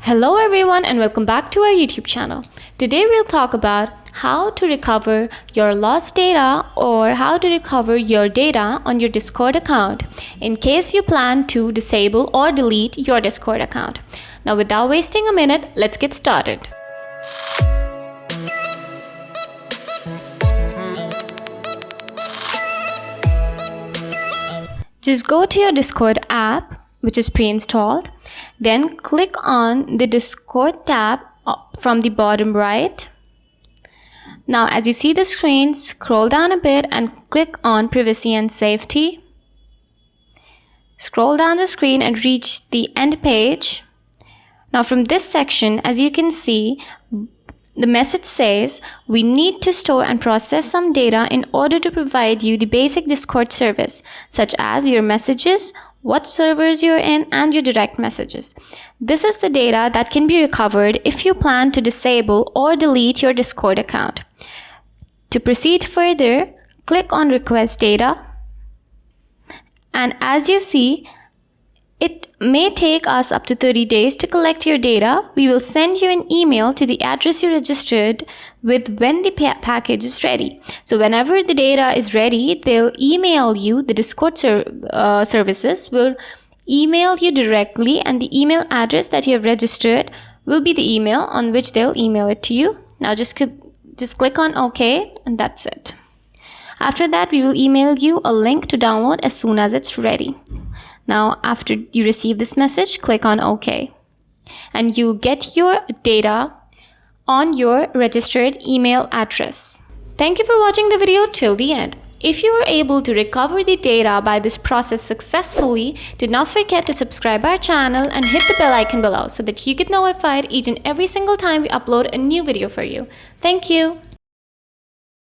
Hello everyone and welcome back to our YouTube channel. Today we'll talk about how to recover your lost data or how to recover your data on your Discord account in case you plan to disable or delete your Discord account. Now without wasting a minute, let's get started. Just go to your Discord app, which is pre-installed. Then click on the Discord tab from the bottom right. Now as you see the screen, scroll down a bit and click on Privacy and Safety. Scroll down the screen and reach the end page. Now from this section, as you can see, the message says, we need to store and process some data in order to provide you the basic Discord service, such as your messages, what servers you're in, and your direct messages. This is the data that can be recovered if you plan to disable or delete your Discord account. To proceed further, click on Request Data. And as you see, it may take us up to 30 days to collect your data. We will send you an email to the address you registered with when the package is ready. So whenever the data is ready, they'll email you. The Discord services will email you directly, and the email address that you have registered will be the email on which they'll email it to you. Now just click on OK, and that's it. After that, we will email you a link to download as soon as it's ready. Now, after you receive this message, click on OK. And you'll get your data on your registered email address. Thank you for watching the video till the end. If you were able to recover the data by this process successfully, do not forget to subscribe our channel and hit the bell icon below so that you get notified each and every single time we upload a new video for you. Thank you.